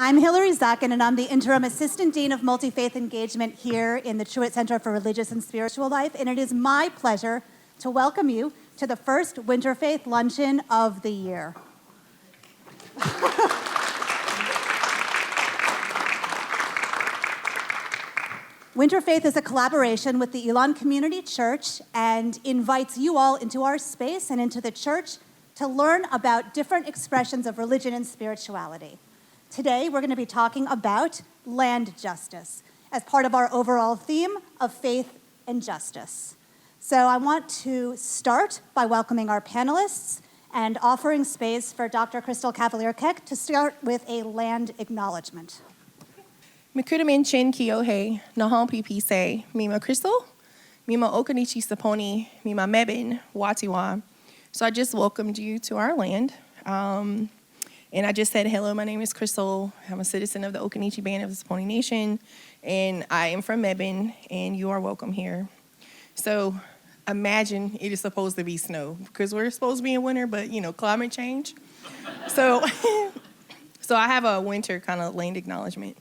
I'm Hillary Zakin, and I'm the Interim Assistant Dean of Multi-Faith Engagement here in the Truett Center for Religious and Spiritual Life, and it is my pleasure to welcome you to the first Winterfaith Luncheon of the year. Winterfaith is a collaboration with the Elon Community Church and invites you all into our space and into the church to learn about different expressions of religion and spirituality. Today, we're going to be talking about land justice as part of our overall theme of faith and justice. So I want to start by welcoming our panelists and offering space for Dr. Crystal Cavalier-Keck to start with a land acknowledgement. Mikuramin Chin Kiyohe, Nahon Pipi say, Mima Crystal, Mima Okanichi Saponi, Mima Mebin, Watiwa. So I just welcomed you to our land. And I just said, hello, my name is Crystal. I'm a citizen of the Okanichi Band of the Saponi Nation, and I am from Mebane, and you are welcome here. So imagine it is supposed to be snow, because we're supposed to be in winter, but, climate change. So I have a winter kind of land acknowledgement.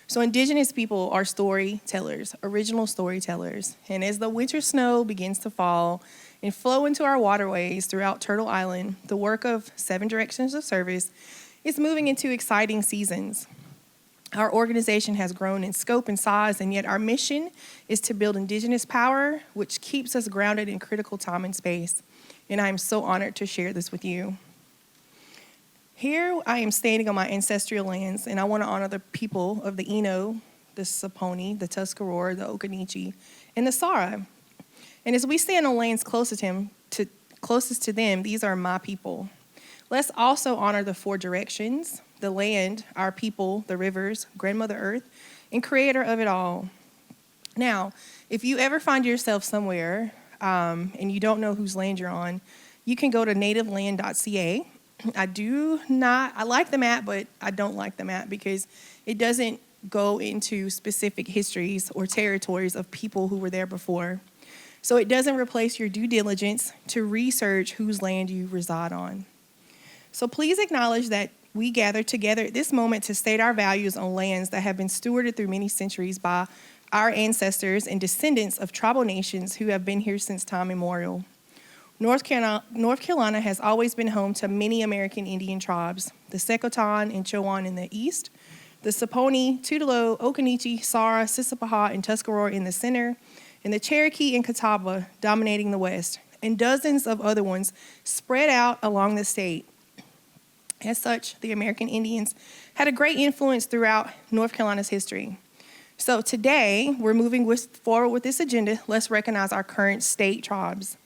So indigenous people are storytellers, original storytellers. And as the winter snow begins to fall and flow into our waterways throughout Turtle Island, the work of 7 Directions of Service is moving into exciting seasons. Our organization has grown in scope and size, and yet our mission is to build indigenous power, which keeps us grounded in critical time and space. And I am so honored to share this with you. Here I am standing on my ancestral lands, and I want to honor the people of the Eno, the Saponi, the Tuscarora, the Okanichi, and the Sara. And as we stand on lands closest to them, these are my people. Let's also honor the 4 directions, the land, our people, the rivers, Grandmother Earth, and creator of it all. Now, if you ever find yourself somewhere and you don't know whose land you're on, you can go to nativeland.ca. I like the map, but I don't like the map because it doesn't go into specific histories or territories of people who were there before. So it doesn't replace your due diligence to research whose land you reside on. So please acknowledge that we gather together at this moment to state our values on lands that have been stewarded through many centuries by our ancestors and descendants of tribal nations who have been here since time immemorial. North Carolina has always been home to many American Indian tribes, the Secotan and Chowan in the east, the Saponi, Tutelo, Okanichi, Sara, Sissipaha, and Tuscarora in the center, and the Cherokee and Catawba dominating the west, and dozens of other ones spread out along the state. As such, the American Indians had a great influence throughout North Carolina's history. So today, we're moving forward with this agenda. Let's recognize our current state tribes.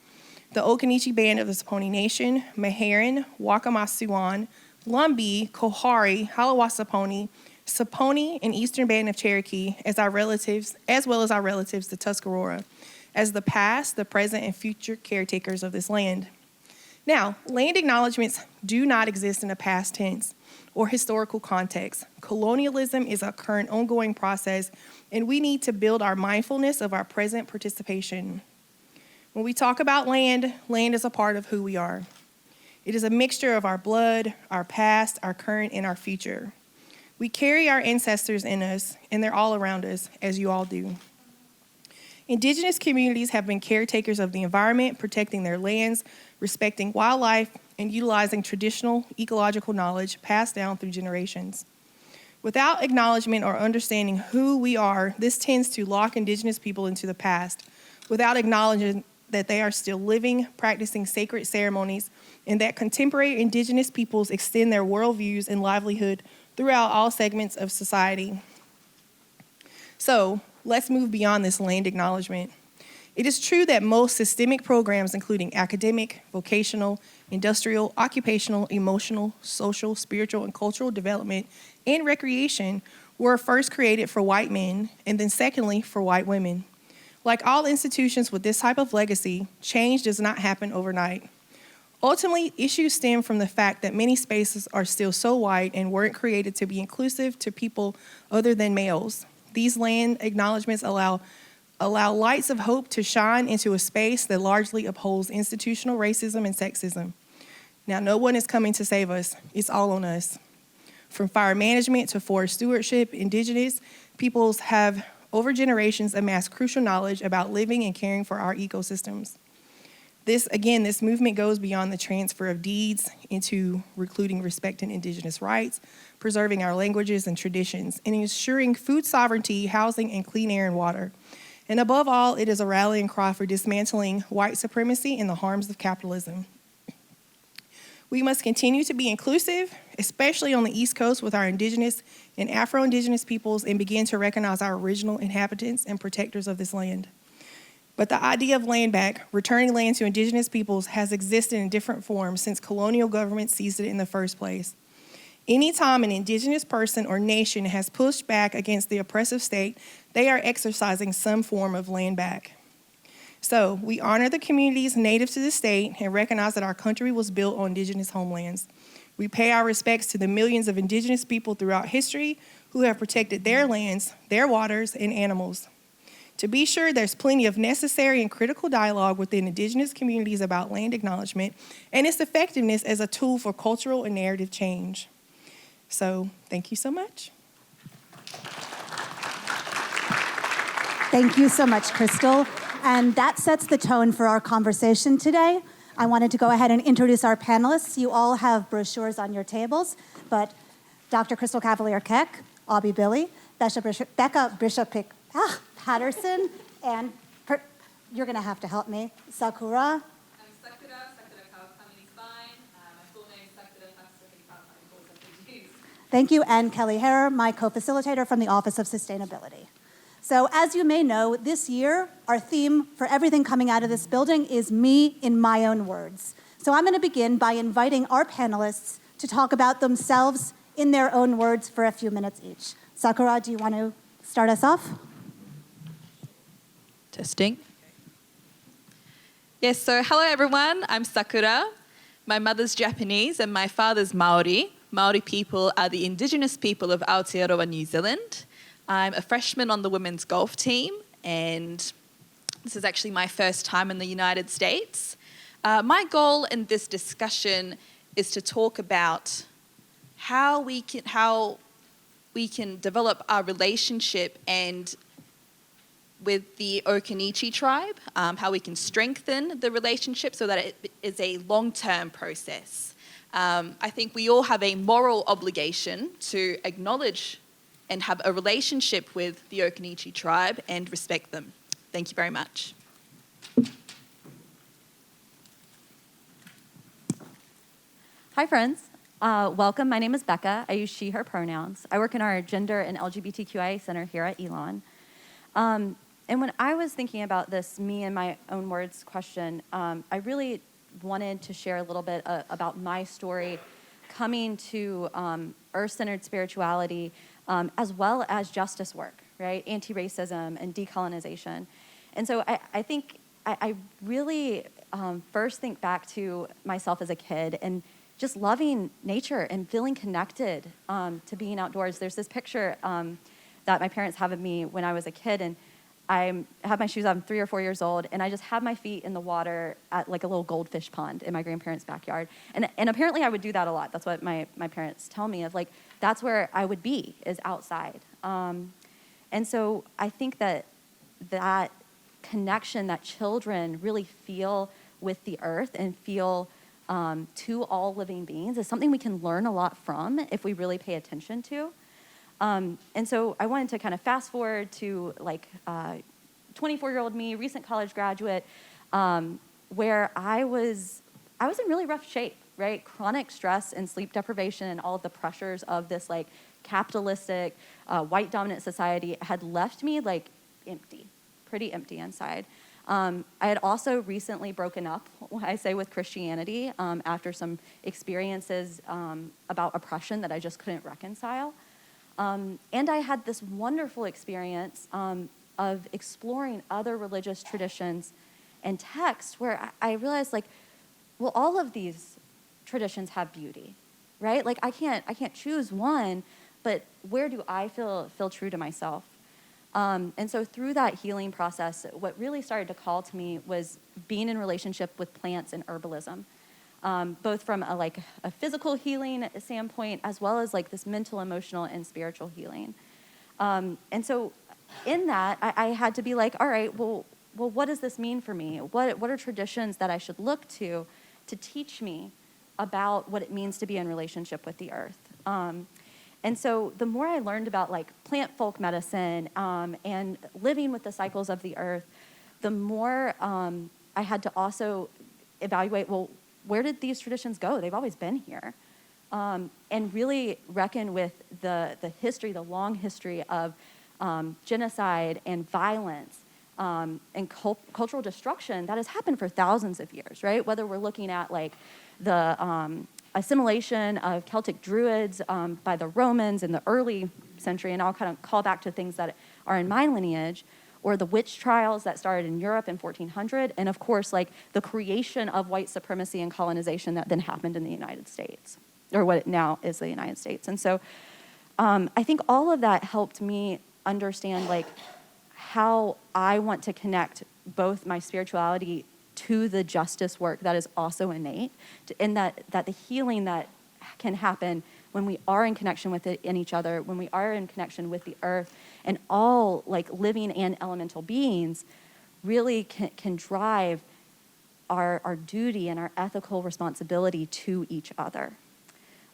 The Okanichi Band of the Saponi Nation, Meherrin, Wakamasuan, Lumbee, Kohari, Halawasaponi, Saponi, and Eastern Band of Cherokee as well as our relatives, the Tuscarora, as the past, the present, and future caretakers of this land. Now, land acknowledgements do not exist in a past tense or historical context. Colonialism is a current ongoing process, and we need to build our mindfulness of our present participation. When we talk about land, land is a part of who we are. It is a mixture of our blood, our past, our current, and our future. We carry our ancestors in us, and they're all around us, as you all do. Indigenous communities have been caretakers of the environment, protecting their lands, respecting wildlife, and utilizing traditional ecological knowledge passed down through generations. Without acknowledgement or understanding who we are, this tends to lock Indigenous people into the past, without acknowledging that they are still living, practicing sacred ceremonies, and that contemporary Indigenous peoples extend their worldviews and livelihood throughout all segments of society. So let's move beyond this land acknowledgement. It is true that most systemic programs, including academic, vocational, industrial, occupational, emotional, social, spiritual, and cultural development, and recreation, were first created for white men, and then secondly, for white women. Like all institutions with this type of legacy, change does not happen overnight. Ultimately, issues stem from the fact that many spaces are still so white and weren't created to be inclusive to people other than males. These land acknowledgements allow lights of hope to shine into a space that largely upholds institutional racism and sexism. Now, no one is coming to save us. It's all on us. From fire management to forest stewardship, indigenous peoples have over generations amassed crucial knowledge about living and caring for our ecosystems. This movement goes beyond the transfer of deeds into including respecting indigenous rights, preserving our languages and traditions, and ensuring food sovereignty, housing, and clean air and water. And above all, it is a rallying cry for dismantling white supremacy and the harms of capitalism. We must continue to be inclusive, especially on the East Coast with our indigenous and Afro-Indigenous peoples, and begin to recognize our original inhabitants and protectors of this land. But the idea of land back, returning land to indigenous peoples, has existed in different forms since colonial governments seized it in the first place. Anytime an indigenous person or nation has pushed back against the oppressive state, they are exercising some form of land back. So we honor the communities native to the state and recognize that our country was built on indigenous homelands. We pay our respects to the millions of indigenous people throughout history who have protected their lands, their waters, and animals. To be sure, there's plenty of necessary and critical dialogue within indigenous communities about land acknowledgement and its effectiveness as a tool for cultural and narrative change. So, thank you so much. Thank you so much, Crystal. And that sets the tone for our conversation today. I wanted to go ahead and introduce our panelists. You all have brochures on your tables, but Dr. Crystal Cavalier-Keck, Abby Billy, Becca Bishop Patterson, and you're going to have to help me, Sakura. I'm Sakura Kawakami-Spine. My full name is Sakura Kawakami. Thank you, and Kelly Harrer, my co-facilitator from the Office of Sustainability. So as you may know, this year, our theme for everything coming out of this building is me in my own words. So I'm going to begin by inviting our panelists to talk about themselves in their own words for a few minutes each. Sakura, do you want to start us off? Testing. Yes, so hello everyone, I'm Sakura. My mother's Japanese and my father's Maori. Maori people are the indigenous people of Aotearoa, New Zealand. I'm a freshman on the women's golf team, and this is actually my first time in the United States. My goal in this discussion is to talk about how we can develop our relationship and with the Okinichi tribe, how we can strengthen the relationship so that it is a long-term process. I think we all have a moral obligation to acknowledge and have a relationship with the Okinichi tribe and respect them. Thank you very much. Hi, friends. Welcome. My name is Becca. I use she, her pronouns. I work in our Gender and LGBTQIA Center here at Elon. And when I was thinking about this me in my own words question, I really wanted to share a little bit about my story coming to earth-centered spirituality as well as justice work, right? Anti-racism and decolonization. And so I think I really first think back to myself as a kid and just loving nature and feeling connected to being outdoors. There's this picture that my parents have of me when I was a kid, and I had my shoes on, I'm 3 or 4 years old, and I just had my feet in the water at like a little goldfish pond in my grandparents' backyard. And apparently I would do that a lot. That's what my parents tell me of, like, that's where I would be, is outside. And so I think that connection that children really feel with the earth and feel to all living beings is something we can learn a lot from if we really pay attention to. And so I wanted to kind of fast forward to like 24-year-old me, recent college graduate, where I was in really rough shape, right? Chronic stress and sleep deprivation and all of the pressures of this like capitalistic, white dominant society had left me like empty, pretty empty inside. I had also recently broken up, I say, with Christianity after some experiences about oppression that I just couldn't reconcile. And I had this wonderful experience of exploring other religious traditions and texts where I realized, like, well, all of these traditions have beauty, right? Like, I can't choose one, but where do I feel true to myself? And so through that healing process, what really started to call to me was being in relationship with plants and herbalism. both from a physical healing standpoint, as well as like this mental, emotional, and spiritual healing. And so in that, I had to be like, all right, well, what does this mean for me? What are traditions that I should look to teach me about what it means to be in relationship with the earth? And so the more I learned about like plant folk medicine and living with the cycles of the earth, the more I had to also evaluate, well, where did these traditions go? They've always been here. And really reckon with the history, the long history of genocide and violence and cultural destruction that has happened for thousands of years, right? Whether we're looking at like the assimilation of Celtic Druids by the Romans in the early century, and I'll kind of call back to things that are in my lineage, or the witch trials that started in Europe in 1400, and of course, like the creation of white supremacy and colonization that then happened in the United States, or what it now is the United States. And so I think all of that helped me understand like how I want to connect both my spirituality to the justice work that is also innate, and that the healing that can happen when we are in connection with it in each other, when we are in connection with the earth and all like living and elemental beings, really can drive our duty and our ethical responsibility to each other.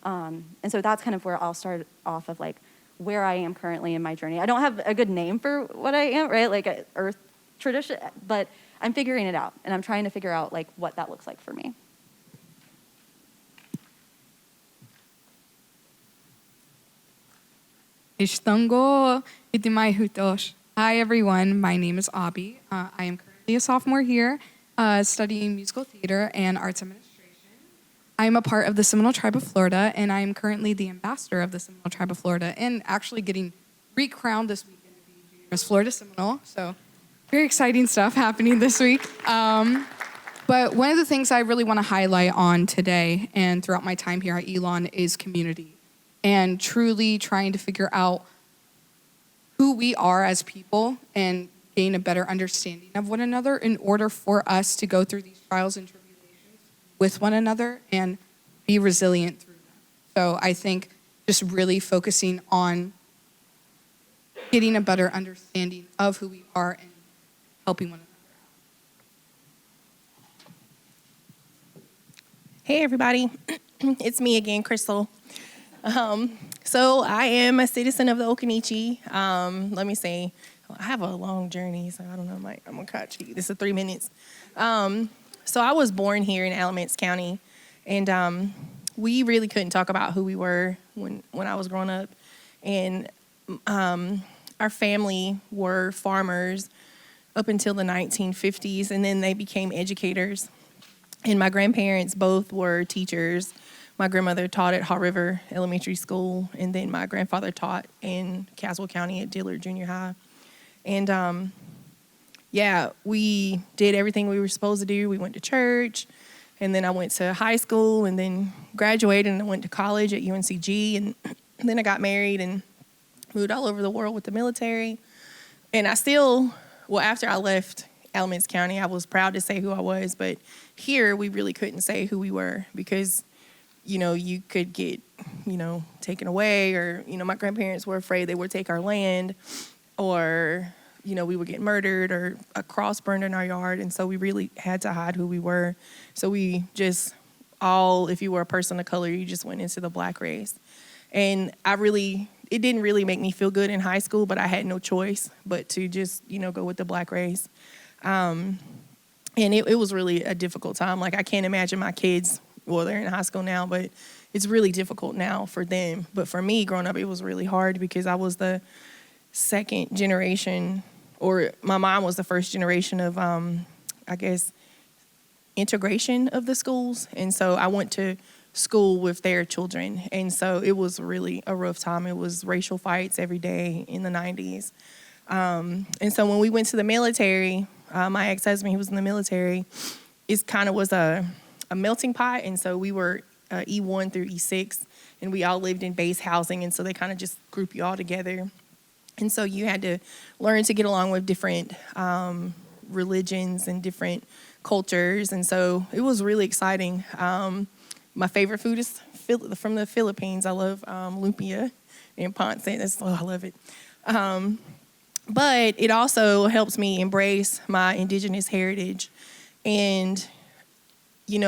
And so that's kind of where I'll start off of like where I am currently in my journey. I don't have a good name for what I am, right? Like a earth tradition, but I'm figuring it out, and I'm trying to figure out like what that looks like for me. Ishtango itimai hutosh. Hi everyone, my name is Abi. I am currently a sophomore here, studying musical theater and arts administration. I am a part of the Seminole Tribe of Florida, and I am currently the ambassador of the Seminole Tribe of Florida, and actually getting recrowned this weekend to be Junior Miss Florida Seminole. So very exciting stuff happening this week. But one of the things I really want to highlight on today and throughout my time here at Elon is community, and truly trying to figure out who we are as people and gain a better understanding of one another in order for us to go through these trials and tribulations with one another and be resilient through them. So I think just really focusing on getting a better understanding of who we are and helping one another out. Hey, everybody. It's me again, Crystal. So I am a citizen of the Occoneechee. Let me say, I have a long journey, so I don't know, I'm going to catch you. This is 3 minutes. So I was born here in Alamance County, and we really couldn't talk about who we were when I was growing up. And our family were farmers up until the 1950s, and then they became educators. And my grandparents both were teachers. My grandmother taught at Haw River Elementary School, and then my grandfather taught in Caswell County at Dillard Junior High. And we did everything we were supposed to do. We went to church, and then I went to high school, and then graduated, and I went to college at UNCG, and then I got married and moved all over the world with the military. And after I left Alamance County, I was proud to say who I was, but here we really couldn't say who we were because you could get, taken away, or, my grandparents were afraid they would take our land, or, we would get murdered, or a cross burned in our yard. And so we really had to hide who we were. So we just if you were a person of color, you just went into the black race. And it didn't really make me feel good in high school, but I had no choice but to just, go with the black race. And it was really a difficult time. Like, I can't imagine my kids. Well, they're in high school now, but it's really difficult now for them. But for me, growing up, it was really hard because I was the second generation, or my mom was the first generation of, integration of the schools. And so I went to school with their children. And so it was really a rough time. It was racial fights every day in the 90s. And so when we went to the military, my ex-husband, he was in the military, it kind of was a melting pot. And so we were E1 through E6, and we all lived in base housing. And so they kind of just group you all together. And so you had to learn to get along with different religions and different cultures. And so it was really exciting. My favorite food is from the Philippines. I love lumpia and ponce. I love it. But it also helps me embrace my indigenous heritage. And,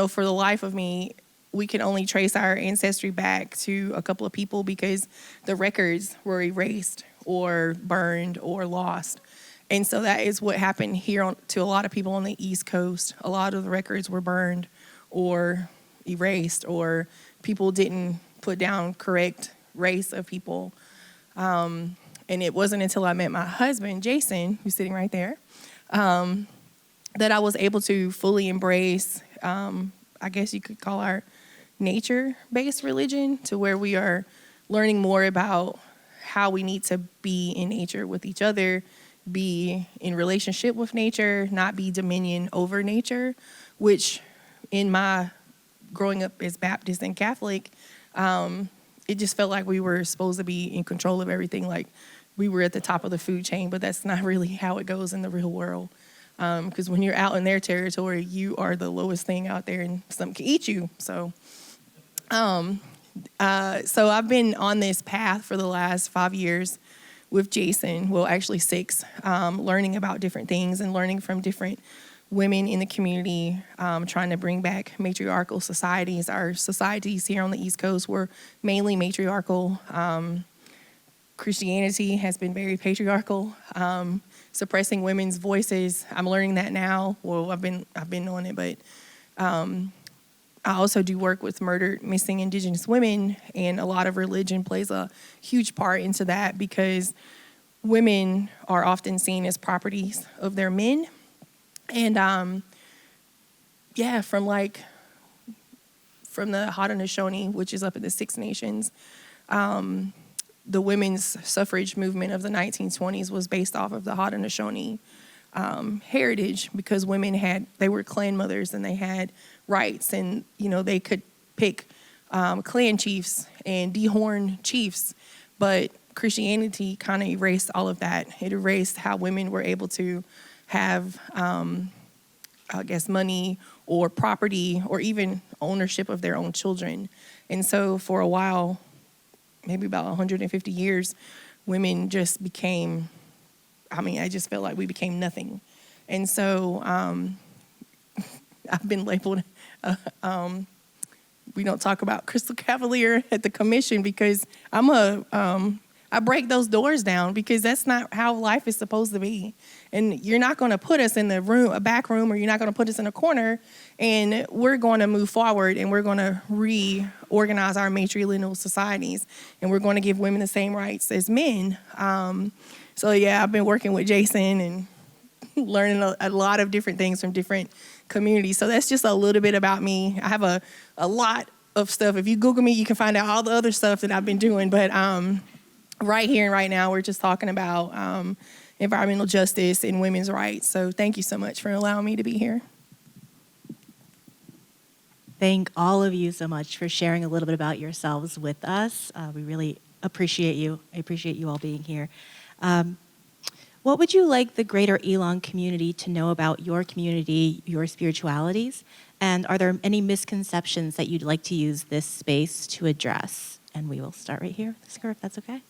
for the life of me, we can only trace our ancestry back to a couple of people because the records were erased or burned or lost. And so that is what happened here to a lot of people on the East Coast. A lot of the records were burned or erased, or people didn't put down correct race of people. And it wasn't until I met my husband, Jason, who's sitting right there, that I was able to fully embrace, I guess you could call our nature-based religion, to where we are learning more about how we need to be in nature with each other, be in relationship with nature, not be dominion over nature, which in my growing up as Baptist and Catholic, it just felt like we were supposed to be in control of everything, like we were at the top of the food chain, but that's not really how it goes in the real world. Because when you're out in their territory, you are the lowest thing out there, and some can eat you. So I've been on this path for the last 5 years with Jason, well, actually 6, learning about different things and learning from different women in the community, trying to bring back matriarchal societies. Our societies here on the East Coast were mainly matriarchal. Christianity has been very patriarchal, suppressing women's voices. I'm learning that now. Well, I've been on it, but I also do work with murdered, missing Indigenous women, and a lot of religion plays a huge part into that because women are often seen as properties of their men. And from the Haudenosaunee, which is up in the Six Nations, the women's suffrage movement of the 1920s was based off of the Haudenosaunee heritage, because women they were clan mothers and they had rights, and they could pick clan chiefs and dehorn chiefs, but Christianity kind of erased all of that. It erased how women were able to have money or property or even ownership of their own children. And so for a while, maybe about 150 years, women just became, I just felt like we became nothing. And so I've been labeled, we don't talk about Crystal Cavalier at the commission because I break those doors down, because that's not how life is supposed to be. And you're not going to put us in a back room, or you're not going to put us in a corner, and we're going to move forward, and we're going to reorganize our matrilineal societies, and we're going to give women the same rights as men. I've been working with Jason and learning a lot of different things from different communities. So that's just a little bit about me. I have a lot of stuff. If you Google me, you can find out all the other stuff that I've been doing. But right here and right now, we're just talking about environmental justice and women's rights. So thank you so much for allowing me to be here. Thank all of you so much for sharing a little bit about yourselves with us. We really appreciate you. I appreciate you all being here. What would you like the greater Elon community to know about your community, your spiritualities? And are there any misconceptions that you'd like to use this space to address? And we will start right here, Scar, if that's okay.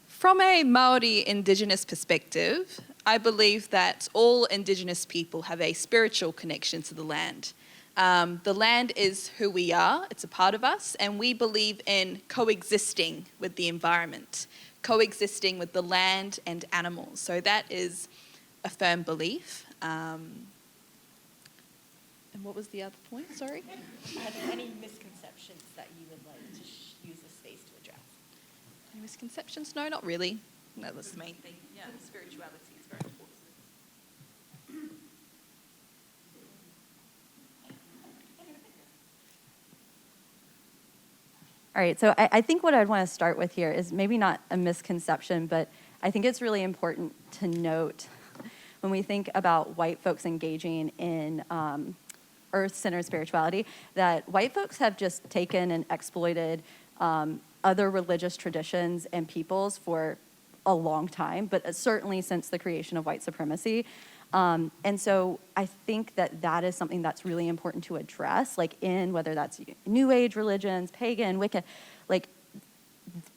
From a Maori Indigenous perspective, I believe that all Indigenous people have a spiritual connection to the land. The land is who we are, it's a part of us, and we believe in coexisting with the environment, coexisting with the land and animals. So that is a firm belief. And what was the other point, sorry? Any misconceptions that you would like to use this space to address? Any misconceptions? No, not really. No, that's the main thing. Yeah, spirituality is very important. All right, so I think what I'd want to start with here is maybe not a misconception, but I think it's really important to note when we think about white folks engaging in earth-centered spirituality, that white folks have just taken and exploited other religious traditions and peoples for a long time, but certainly since the creation of white supremacy. And so I think that is something that's really important to address, like in whether that's New Age religions, pagan, Wicca, like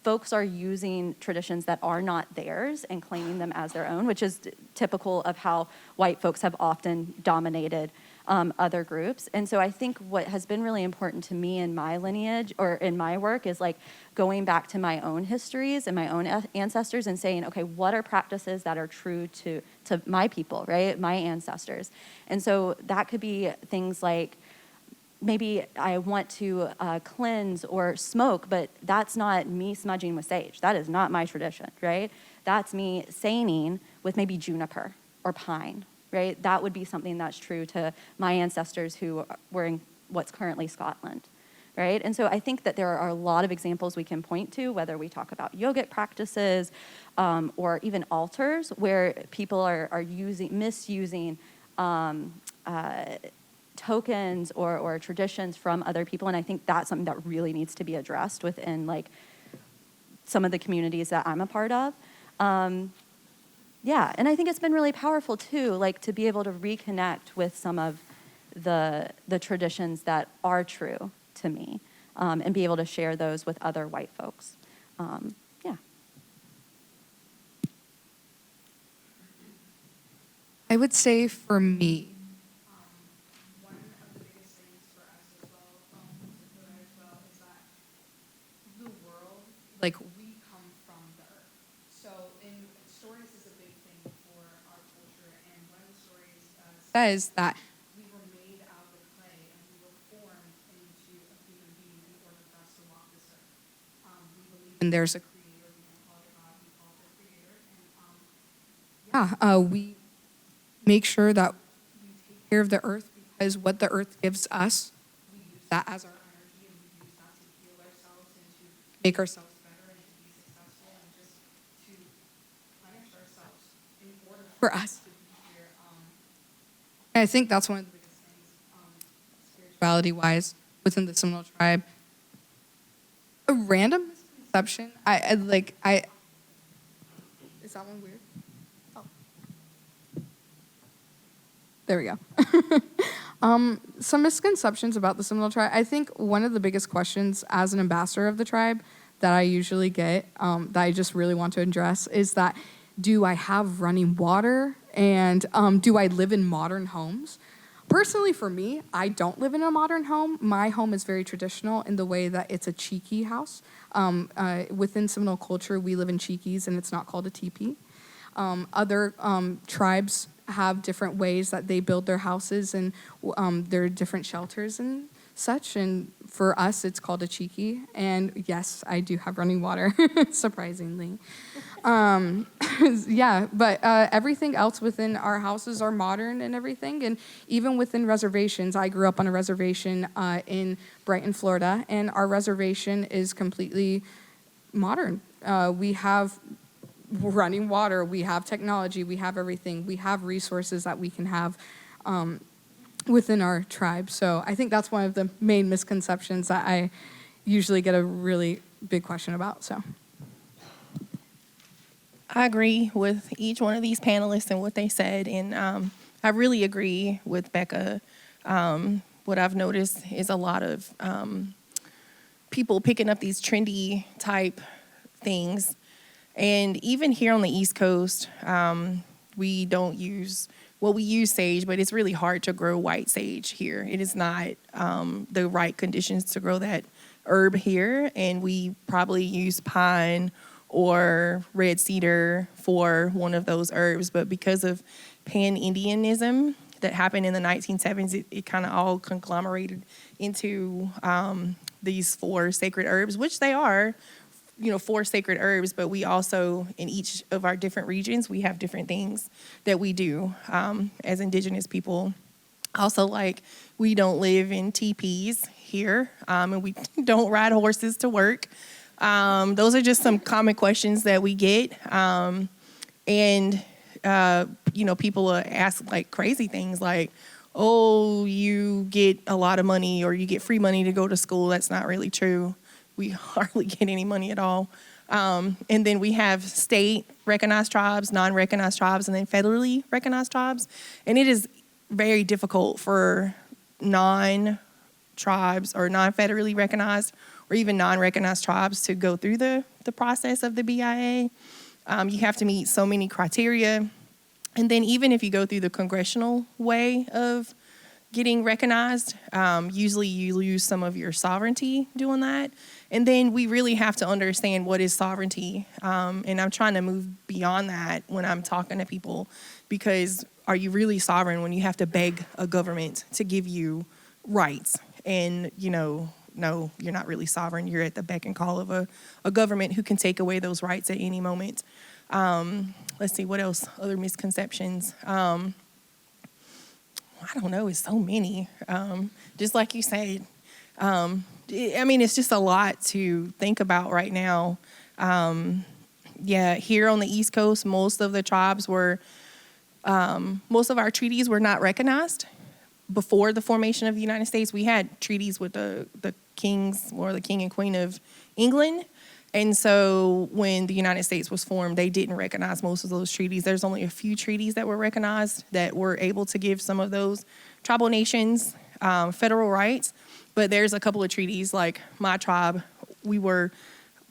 folks are using traditions that are not theirs and claiming them as their own, which is typical of how white folks have often dominated other groups. And so I think what has been really important to me in my lineage or in my work is like going back to my own histories and my own ancestors and saying, okay, what are practices that are true to my people, right? My ancestors. And so that could be things like, maybe I want to cleanse or smoke, but that's not me smudging with sage. That is not my tradition, right? That's me seining with maybe juniper or pine, right? That would be something that's true to my ancestors who were in what's currently Scotland, right? And so I think that there are a lot of examples we can point to, whether we talk about yogic practices or even altars, where people are misusing tokens or traditions from other people. And I think that's something that really needs to be addressed within like some of the communities that I'm a part of. Yeah, and I think it's been really powerful too, like to be able to reconnect with some of the traditions that are true to me and be able to share those with other white folks. Yeah. I would say for me, one of the biggest things for us as well, is that the world, like we come from the earth. So in stories is a big thing for our culture, and one of the stories says that we were made out of clay and we were formed into a human being in order for us to walk this earth. We believe and there's a creator. We don't call it God, we call it the creator. And we make sure that we take care of the earth, because what the earth gives us, we use that as our energy, and we use that to heal ourselves and to make ourselves better and to be successful and just to punish ourselves in order for us to be here. And I think that's one of the biggest things, spirituality-wise, within the Seminole tribe. A random misconception, is that one weird? There we go. Some misconceptions about the Seminole tribe. I think one of the biggest questions as an ambassador of the tribe that I usually get, that I just really want to address, is that do I have running water, and do I live in modern homes? Personally, for me, I don't live in a modern home. My home is very traditional in the way that it's a cheeky house. Within Seminole culture, we live in cheekies, and it's not called a teepee. Other tribes have different ways that they build their houses, and there are different shelters and such. And for us, it's called a cheeky. And yes, I do have running water, surprisingly. Yeah, but everything else within our houses are modern and everything. And even within reservations, I grew up on a reservation in Brighton, Florida, and our reservation is completely modern. We have running water, we have technology, we have everything. We have resources that we can have within our tribe. So I think that's one of the main misconceptions that I usually get a really big question about. So I agree with each one of these panelists and what they said, and I really agree with Becca. What I've noticed is a lot of people picking up these trendy type things. And even here on the East Coast, we don't use, we use sage, but it's really hard to grow white sage here. It is not the right conditions to grow that herb here. And we probably use pine or red cedar for one of those herbs. But because of pan-Indianism that happened in the 1970s, it kind of all conglomerated into these 4 sacred herbs, which they are. 4 sacred herbs, but we also, in each of our different regions, we have different things that we do as Indigenous people. Also, like, we don't live in teepees here, and we don't ride horses to work. Those are just some common questions that we get. People ask, like, crazy things like, oh, you get a lot of money or you get free money to go to school. That's not really true. We hardly get any money at all. And then we have state recognized tribes, non-recognized tribes, and then federally recognized tribes. And it is very difficult for non-tribes or non-federally recognized or even non-recognized tribes to go through the process of the BIA. You have to meet so many criteria. And then even if you go through the congressional way of getting recognized, usually you lose some of your sovereignty doing that. And then we really have to understand what is sovereignty. And I'm trying to move beyond that when I'm talking to people, because are you really sovereign when you have to beg a government to give you rights? And, no, you're not really sovereign. You're at the beck and call of a government who can take away those rights at any moment. Let's see, what else? Other misconceptions. I don't know, it's so many. Just like you said, it's just a lot to think about right now. Here on the East Coast, most of our treaties were not recognized. Before the formation of the United States, we had treaties with the kings or the king and queen of England. And so when the United States was formed, they didn't recognize most of those treaties. There's only a few treaties that were recognized that were able to give some of those tribal nations federal rights. But there's a couple of treaties, like my tribe, we were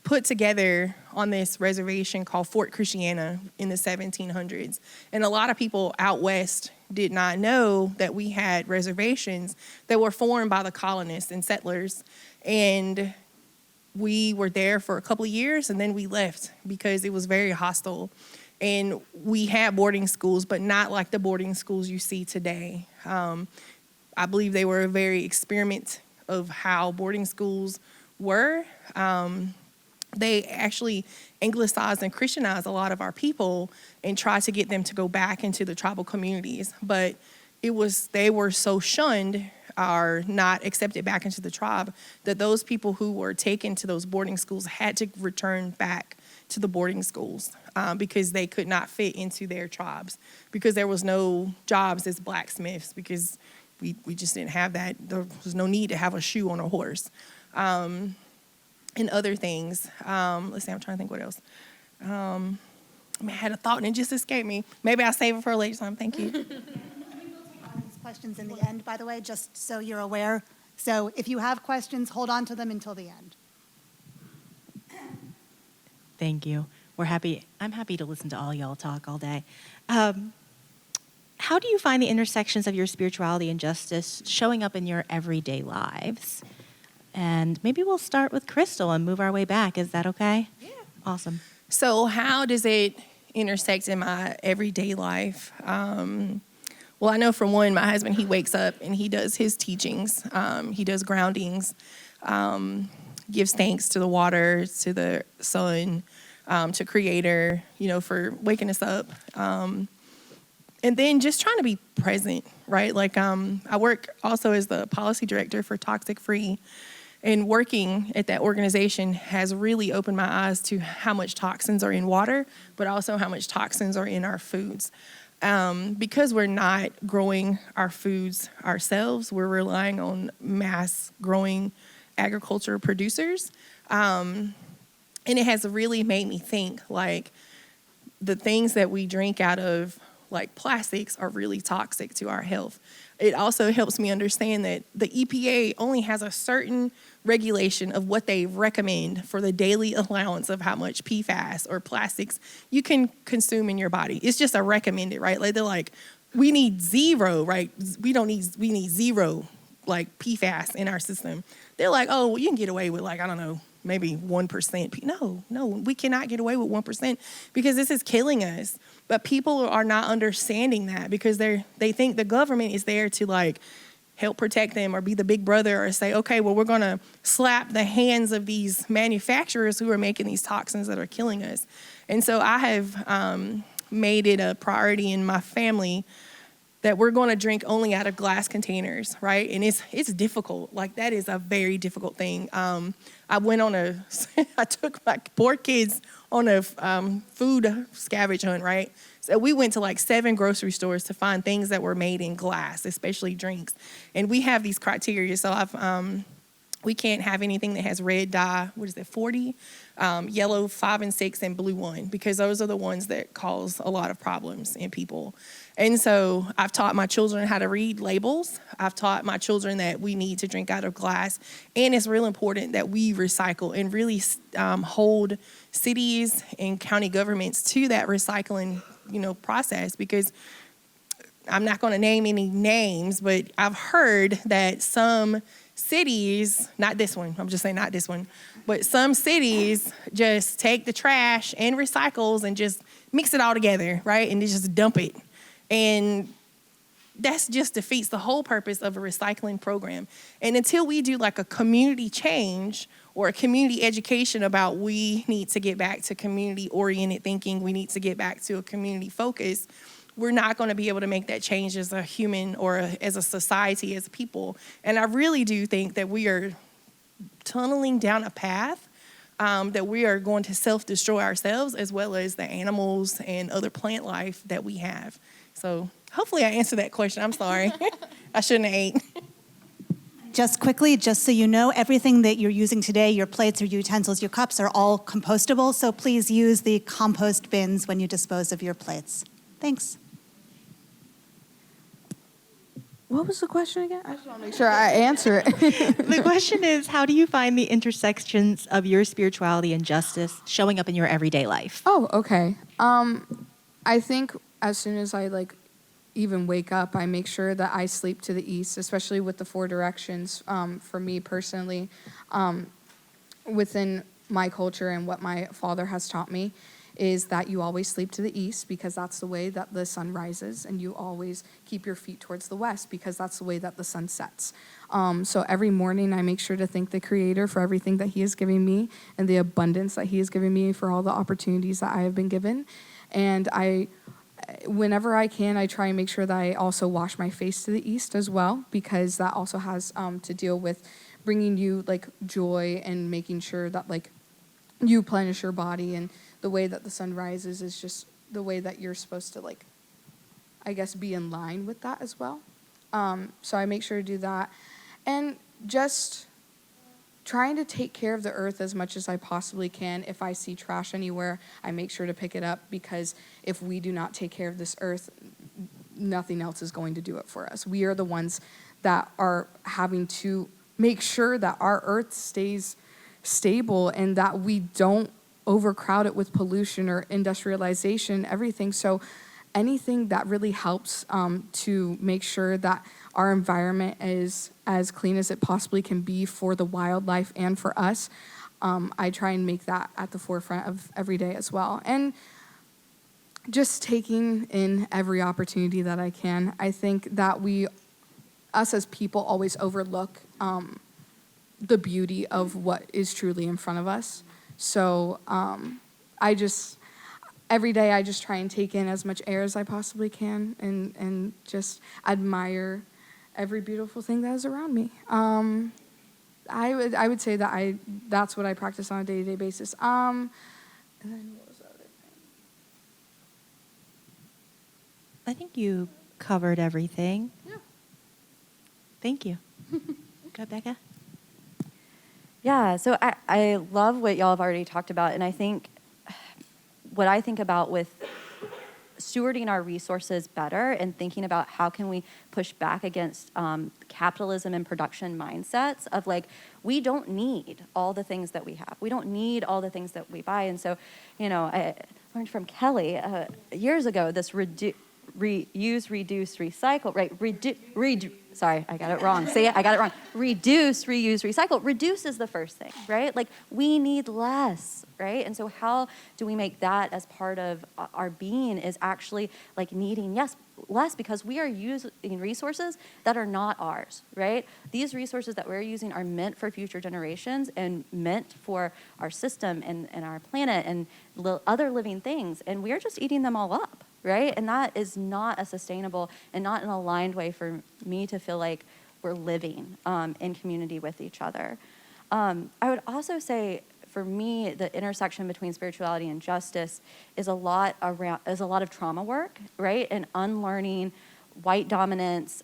put together on this reservation called Fort Christiana in the 1700s. And a lot of people out west did not know that we had reservations that were formed by the colonists and settlers. And we were there for a couple of years, and then we left because it was very hostile. And we had boarding schools, but not like the boarding schools you see today. I believe they were a very experiment of how boarding schools were. They actually anglicized and Christianized a lot of our people and tried to get them to go back into the tribal communities. But they were so shunned or not accepted back into the tribe that those people who were taken to those boarding schools had to return back to the boarding schools because they could not fit into their tribes, because there was no jobs as blacksmiths, because we just didn't have that. There was no need to have a shoe on a horse. And other things. Let's see, I'm trying to think what else. I had a thought and it just escaped me. Maybe I'll save it for a later time. Thank you. These questions in the end, by the way, just so you're aware. So if you have questions, hold on to them until the end. Thank you. I'm happy to listen to all y'all talk all day. How do you find the intersections of your spirituality and justice showing up in your everyday lives? And maybe we'll start with Crystal and move our way back. Is that okay? Yeah. Awesome. So how does it intersect in my everyday life? Well, I know for one, my husband, he wakes up and he does his teachings. He does groundings, gives thanks to the water, to the sun, to Creator, for waking us up. And then just trying to be present, right? Like I work also as the policy director for Toxic Free. And working at that organization has really opened my eyes to how much toxins are in water, but also how much toxins are in our foods. Because we're not growing our foods ourselves, we're relying on mass growing agriculture producers. And it has really made me think, like, the things that we drink out of, like plastics, are really toxic to our health. It also helps me understand that the EPA only has a certain regulation of what they recommend for the daily allowance of how much PFAS or plastics you can consume in your body. It's just a recommended, right? Like they're like, we need zero, right? We need zero, like PFAS in our system. They're like, oh, well, you can get away with, like, I don't know, maybe 1%. No, we cannot get away with 1% because this is killing us. But people are not understanding that because they think the government is there to, like, help protect them or be the big brother or say, okay, well, we're going to slap the hands of these manufacturers who are making these toxins that are killing us. And so I have made it a priority in my family that we're going to drink only out of glass containers, right? And it's difficult. Like, that is a very difficult thing. I took my poor kids on a food scavenge hunt, right? So we went to like 7 grocery stores to find things that were made in glass, especially drinks. And we have these criteria. So I've We can't have anything that has red dye, 40, yellow 5 and 6, and blue 1, because those are the ones that cause a lot of problems in people. And so I've taught my children how to read labels. I've taught my children that we need to drink out of glass. And it's real important that we recycle and really hold cities and county governments to that recycling, process, because I'm not going to name any names, but I've heard that some cities, not this one, I'm just saying not this one, but some cities just take the trash and recycles and just mix it all together, right? And they just dump it. And that just defeats the whole purpose of a recycling program. And until we do like a community change or a community education about we need to get back to community-oriented thinking, we need to get back to a community focus, we're not going to be able to make that change as a human or as a society, as people. And I really do think that we are tunneling down a path that we are going to self-destroy ourselves as well as the animals and other plant life that we have. So hopefully I answered that question. I'm sorry. I shouldn't have ate. Just quickly, just so you know, everything that you're using today, your plates, your utensils, your cups, are all compostable. So please use the compost bins when you dispose of your plates. Thanks. What was the question again? I just want to make sure I answer it. The question is, how do you find the intersections of your spirituality and justice showing up in your everyday life? Oh, okay. I think as soon as I even wake up, I make sure that I sleep to the east, especially with the 4 directions. For me personally, within my culture and what my father has taught me, is that you always sleep to the east because that's the way that the sun rises, and you always keep your feet towards the west because that's the way that the sun sets. So every morning I make sure to thank the Creator for everything that He is giving me and the abundance that He is giving me for all the opportunities that I have been given. And whenever I can, I try and make sure that I also wash my face to the east as well, because that also has to deal with bringing you joy and making sure that you replenish your body, and the way that the sun rises is just the way that you're supposed to be in line with that as well. So I make sure to do that, and just trying to take care of the earth as much as I possibly can. If I see trash anywhere, I make sure to pick it up, because if we do not take care of this earth, nothing else is going to do it for us. We are the ones that are having to make sure that our earth stays stable and that we don't overcrowd it with pollution or industrialization, everything. So anything that really helps to make sure that our environment is as clean as it possibly can be for the wildlife and for us, I try and make that at the forefront of every day as well. And just taking in every opportunity that I can. I think that us as people always overlook the beauty of what is truly in front of us. So every day I just try and take in as much air as I possibly can, and just admire every beautiful thing that is around me. I would say that that's what I practice on a day-to-day basis. And then what was the other thing? I think you covered everything. Yeah. Thank you. Go, Becca. Yeah, so I love what y'all have already talked about, and I think what I think about with stewarding our resources better and thinking about how can we push back against capitalism and production mindsets of we don't need all the things that we have. We don't need all the things that we buy. And so, I learned from Kelly years ago this reuse, reduce, recycle, right? Sorry, I got it wrong. Say it, I got it wrong. Reduce, reuse, recycle. Reduce is the first thing, right? We need less, right? And so how do we make that as part of our being is actually needing, yes, less, because we are using resources that are not ours, right? These resources that we're using are meant for future generations and meant for our system and our planet and other living things. And we're just eating them all up. Right? And that is not a sustainable and not an aligned way for me to feel like we're living in community with each other. I would also say, for me, the intersection between spirituality and justice is a lot of trauma work, right? And unlearning white dominance,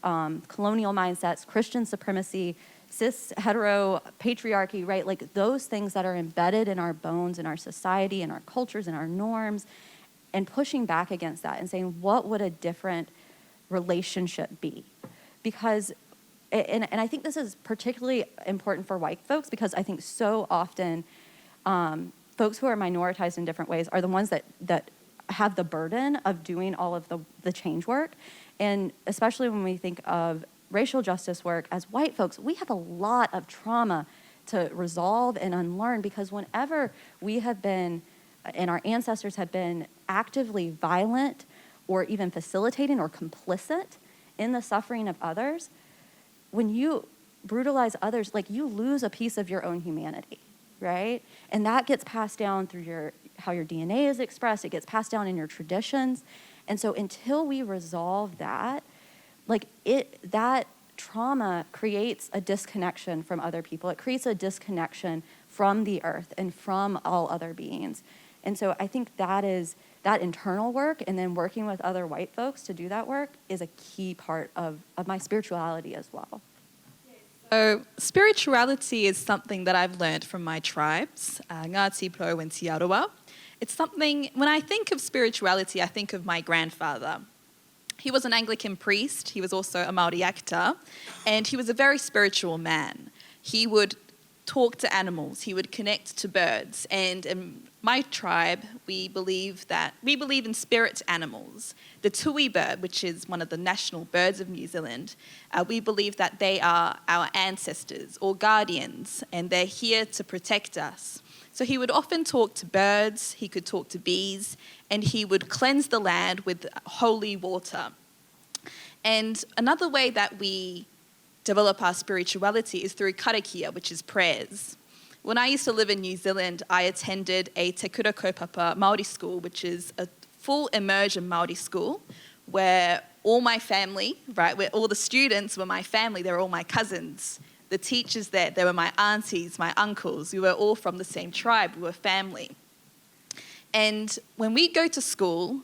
colonial mindsets, Christian supremacy, cis hetero patriarchy, right? Like those things that are embedded in our bones, in our society, in our cultures, in our norms, and pushing back against that and saying, what would a different relationship be? Because, and I think this is particularly important for white folks, because I think so often folks who are minoritized in different ways are the ones that have the burden of doing all of the change work. And especially when we think of racial justice work as white folks, we have a lot of trauma to resolve and unlearn, because whenever we have been, and our ancestors have been actively violent or even facilitating or complicit in the suffering of others, when you brutalize others, like you lose a piece of your own humanity, right? And that gets passed down through how your DNA is expressed. It gets passed down in your traditions. And so until we resolve that, that trauma creates a disconnection from other people. It creates a disconnection from the earth and from all other beings. And so I think that internal work, and then working with other white folks to do that work, is a key part of my spirituality as well. So spirituality is something that I've learned from my tribes, Ngāti Plo and Te Arawa. It's something, when I think of spirituality, I think of my grandfather. He was an Anglican priest. He was also a Māori actor, and he was a very spiritual man. He would talk to animals. He would connect to birds. And in my tribe, we believe in spirit animals. The tui bird, which is one of the national birds of New Zealand, we believe that they are our ancestors or guardians, and they're here to protect us. So he would often talk to birds, he could talk to bees, and he would cleanse the land with holy water. And another way that we develop our spirituality is through karakia, which is prayers. When I used to live in New Zealand, I attended a Te Kura Kaupapa Māori school, which is a full immersion Māori school, where all my family, right, where all the students were my family, they were all my cousins. The teachers there, they were my aunties, my uncles. We were all from the same tribe. We were family. And when we go to school,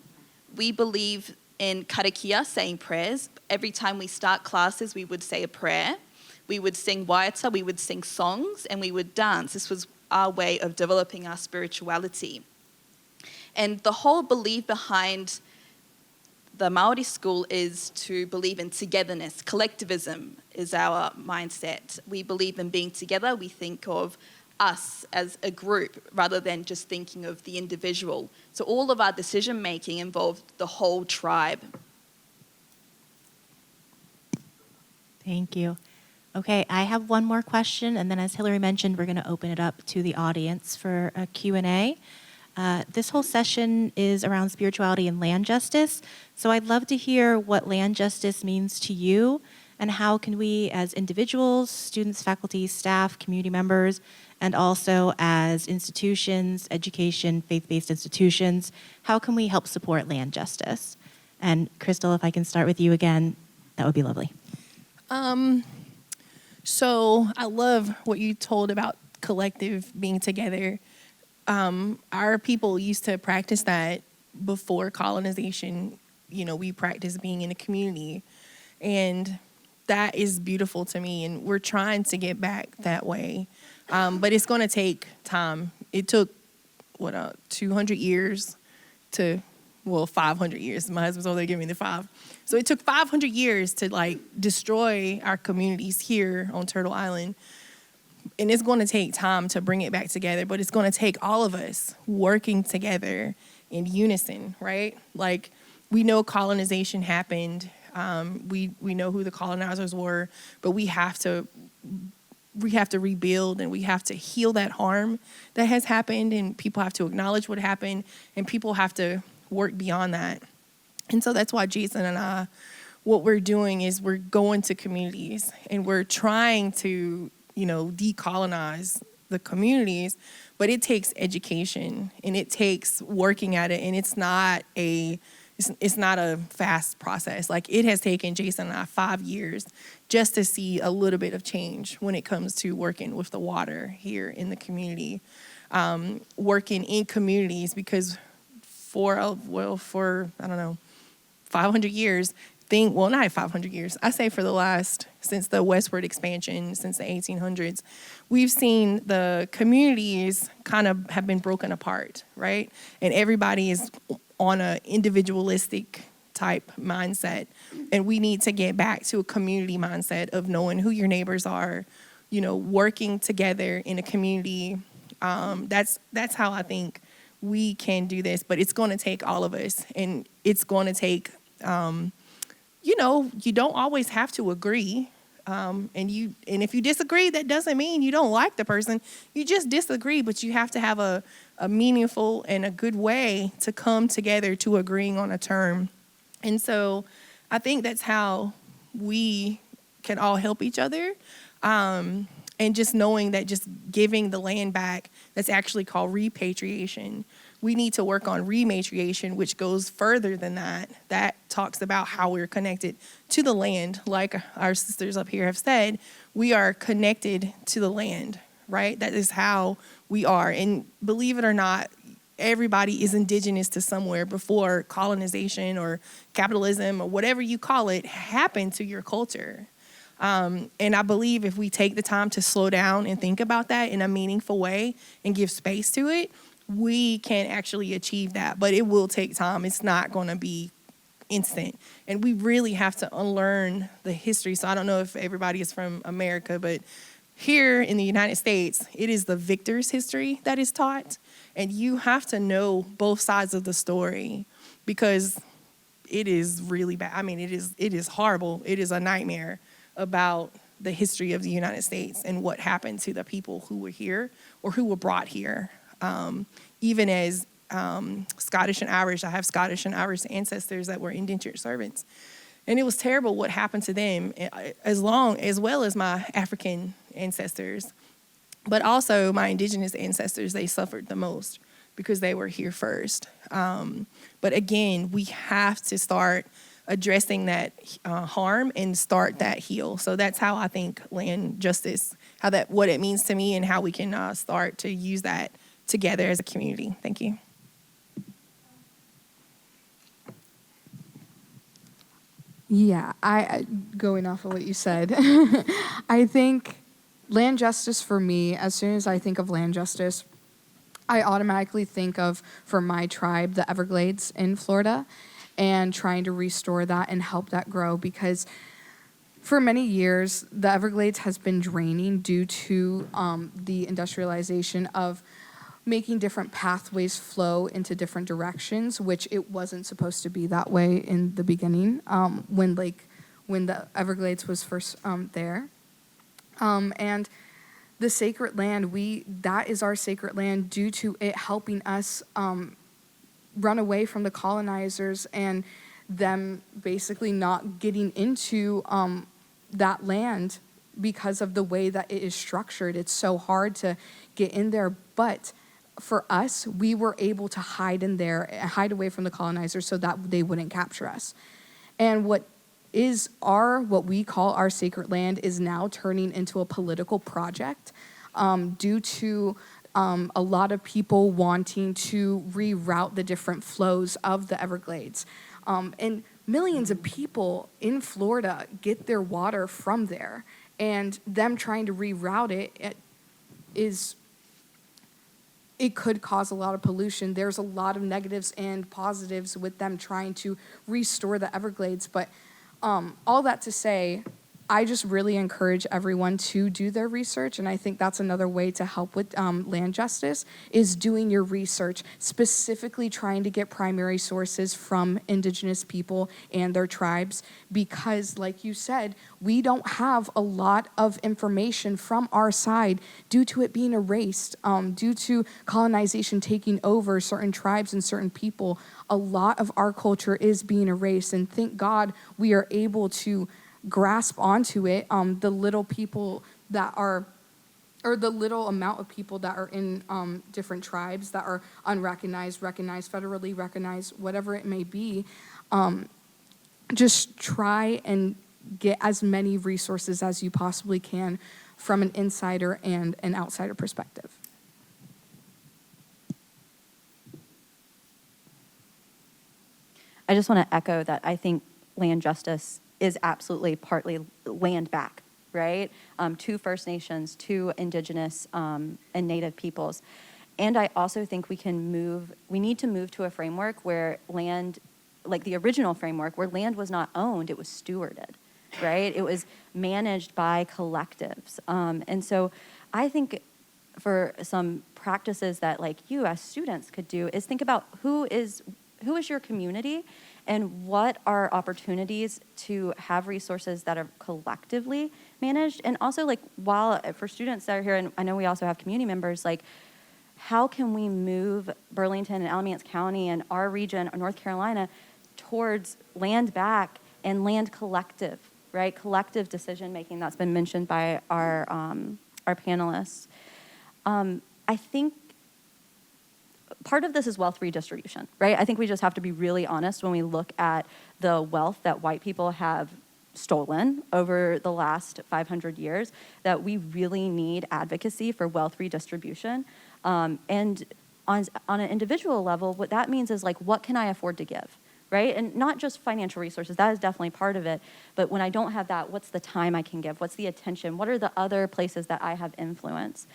we believe in karakia, saying prayers. Every time we start classes, we would say a prayer. We would sing waiata, we would sing songs, and we would dance. This was our way of developing our spirituality. And the whole belief behind the Māori school is to believe in togetherness. Collectivism is our mindset. We believe in being together. We think of us as a group rather than just thinking of the individual. So all of our decision making involved the whole tribe. Thank you. Okay, I have one more question, and then as Hillary mentioned, we're going to open it up to the audience for a Q&A. This whole session is around spirituality and land justice, so I'd love to hear what land justice means to you, and how can we as individuals, students, faculty, staff, community members, and also as institutions, education, faith-based institutions, how can we help support land justice? And Crystal, if I can start with you again, that would be lovely. So I love what you told about collective being together. Our people used to practice that before colonization. You know, we practice being in a community, and that is beautiful to me, and we're trying to get back that way. But it's going to take time. It took, 200 years to, 500 years. My husband's over there giving me the 5. So it took 500 years to destroy our communities here on Turtle Island. And it's going to take time to bring it back together, but it's going to take all of us working together in unison, right? Like, we know colonization happened. We know who the colonizers were, but we have to rebuild, and we have to heal that harm that has happened, and people have to acknowledge what happened, and people have to work beyond that. And so that's why Jason and I, what we're doing is we're going to communities, and we're trying to, decolonize the communities, but it takes education, and it takes working at it, and it's not a fast process. Like, it has taken Jason and I 5 years just to see a little bit of change when it comes to working with the water here in the community, working in communities, because for 500 years, well, not 500 years. I say since the westward expansion, since the 1800s, we've seen the communities kind of have been broken apart, right? And everybody is on a individualistic type mindset. And we need to get back to a community mindset of knowing who your neighbors are, working together in a community. That's how I think we can do this, but it's going to take all of us, and it's going to take, you don't always have to agree. And if you disagree, that doesn't mean you don't like the person. You just disagree, but you have to have a meaningful and a good way to come together to agreeing on a term. And so I think that's how we can all help each other. And just knowing that just giving the land back, that's actually called repatriation. We need to work on rematriation, which goes further than that. That talks about how we're connected to the land. Like our sisters up here have said, we are connected to the land, right? That is how we are. And believe it or not, everybody is indigenous to somewhere before colonization or capitalism or whatever you call it happened to your culture. And I believe if we take the time to slow down and think about that in a meaningful way and give space to it, we can actually achieve that. But it will take time. It's not going to be instant. And we really have to unlearn the history. So I don't know if everybody is from America, but here in the United States, it is the victor's history that is taught. And you have to know both sides of the story because it is really bad. I mean, it is horrible. It is a nightmare about the history of the United States and what happened to the people who were here or who were brought here. Even as Scottish and Irish, I have Scottish and Irish ancestors that were indentured servants. And it was terrible what happened to them, as well as my African ancestors. But also my indigenous ancestors, they suffered the most because they were here first. But again, we have to start addressing that harm and start that heal. So that's how I think land justice, what it means to me and how we can start to use that together as a community. Thank you. Yeah, going off of what you said, I think land justice for me, as soon as I think of land justice, I automatically think of, for my tribe, the Everglades in Florida, and trying to restore that and help that grow, because for many years, the Everglades has been draining due to the industrialization of making different pathways flow into different directions, which it wasn't supposed to be that way in the beginning, when the Everglades was first there. And the sacred land, that is our sacred land due to it helping us run away from the colonizers and them basically not getting into that land because of the way that it is structured. It's so hard to get in there, but for us, we were able to hide in there, hide away from the colonizers so that they wouldn't capture us. And what we call our sacred land is now turning into a political project due to a lot of people wanting to reroute the different flows of the Everglades. And millions of people in Florida get their water from there, and them trying to reroute it could cause a lot of pollution. There's a lot of negatives and positives with them trying to restore the Everglades. But all that to say, I just really encourage everyone to do their research, and I think that's another way to help with land justice is doing your research, specifically trying to get primary sources from indigenous people and their tribes, because like you said, we don't have a lot of information from our side due to it being erased, due to colonization taking over certain tribes and certain people. A lot of our culture is being erased, and thank God we are able to grasp onto it. The little people that are, or the little amount of people that are in different tribes that are unrecognized, recognized, federally recognized, whatever it may be, just try and get as many resources as you possibly can from an insider and an outsider perspective. I just want to echo that I think land justice is absolutely partly land back, right? To First Nations, to Indigenous and Native peoples. And I also think we need to move to a framework where land, like the original framework, where land was not owned, it was stewarded, right? It was managed by collectives. And so I think for some practices that like you as students could do is think about who is your community and what are opportunities to have resources that are collectively managed. And also like for students that are here, and I know we also have community members, like how can we move Burlington and Alamance County and our region, North Carolina, towards land back and land collective, right? Collective decision making that's been mentioned by our panelists. I think part of this is wealth redistribution, right? I think we just have to be really honest when we look at the wealth that white people have stolen over the last 500 years, that we really need advocacy for wealth redistribution. And on an individual level, what that means is like, what can I afford to give, right? And not just financial resources, that is definitely part of it. But when I don't have that, what's the time I can give? What's the attention? What are the other places that I have influence?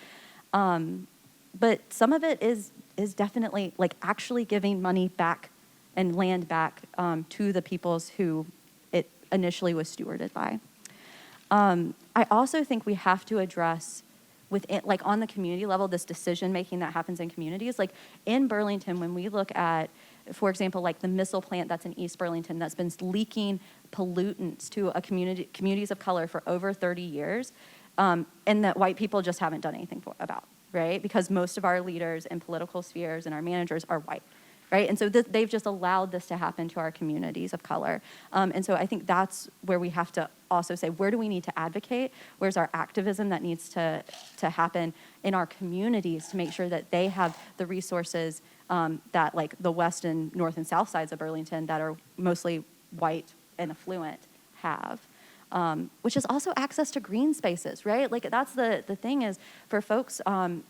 But some of it is definitely like actually giving money back and land back to the peoples who it initially was stewarded by. I also think we have to address within, like on the community level, this decision making that happens in communities. Like in Burlington, when we look at, for example, like the missile plant that's in East Burlington that's been leaking pollutants to communities of color for over 30 years, and that white people just haven't done anything about, right? Because most of our leaders in political spheres and our managers are white, right? And so they've just allowed this to happen to our communities of color. And so I think that's where we have to also say, where do we need to advocate? Where's our activism that needs to happen in our communities to make sure that they have the resources that like the west and north and south sides of Burlington that are mostly white and affluent have. Which is also access to green spaces, right? Like that's the thing is for folks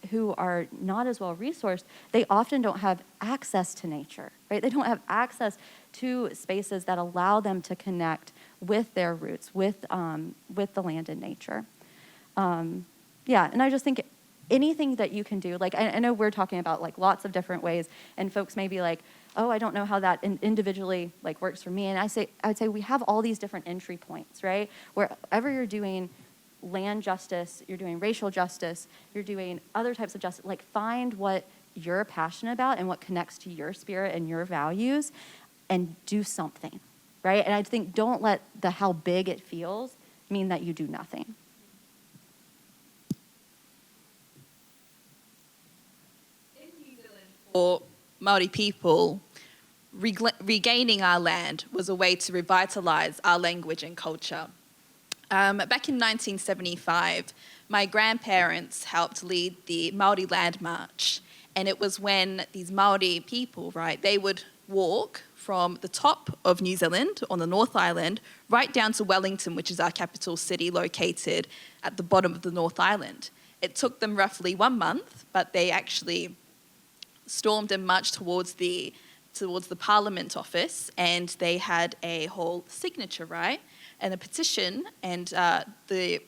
who are not as well resourced, they often don't have access to nature, right? They don't have access to spaces that allow them to connect with their roots, with the land and nature. Yeah, and I just think anything that you can do, like I know we're talking about like lots of different ways, and folks may be like, oh, I don't know how that individually like works for me. And I'd say we have all these different entry points, right? Wherever you're doing land justice, you're doing racial justice, you're doing other types of justice, like find what you're passionate about and what connects to your spirit and your values and do something, right? And I think don't let the how big it feels mean that you do nothing. In New Zealand, for Māori people, regaining our land was a way to revitalize our language and culture. Back in 1975, my grandparents helped lead the Māori Land March, and it was when these Māori people, right, they would walk from the top of New Zealand on the North Island right down to Wellington, which is our capital city located at the bottom of the North Island. It took them roughly 1 month, but they actually stormed and marched towards the Parliament office, and they had a whole signature, right, and a petition, and the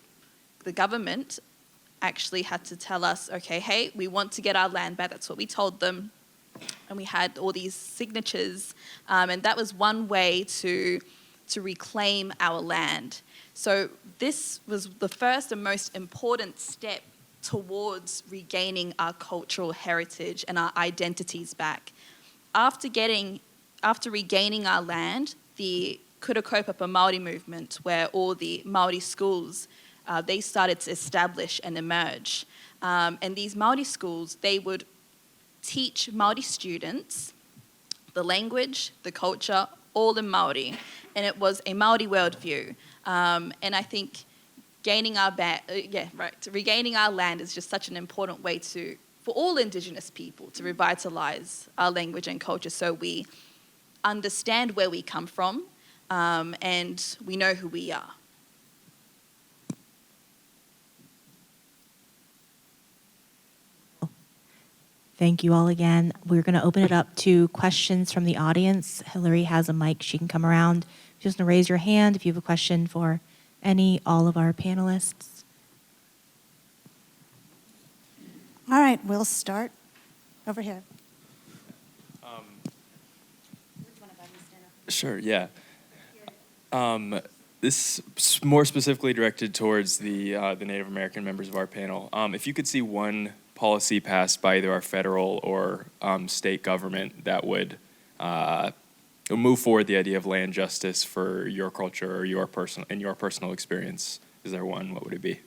government actually had to tell us, okay, hey, we want to get our land back. That's what we told them, and we had all these signatures, and that was one way to reclaim our land. So this was the first and most important step towards regaining our cultural heritage and our identities back. After regaining our land, the Kura Kaupapa Māori movement, where all the Māori schools, they started to establish and emerge. And these Māori schools, they would teach Māori students the language, the culture, all in Māori. And it was a Māori worldview. And I think regaining our land is just such an important way for all Indigenous people to revitalise our language and culture, so we understand where we come from and we know who we are. Thank you all again. We're going to open it up to questions from the audience. Hillary has a mic. She can come around. Just going to raise your hand if you have a question for all of our panelists. All right, we'll start over here. Sure, yeah. This is more specifically directed towards the Native American members of our panel. If you could see one policy passed by either our federal or state government that would move forward the idea of land justice for your culture or your personal experience, is there one? What would it be?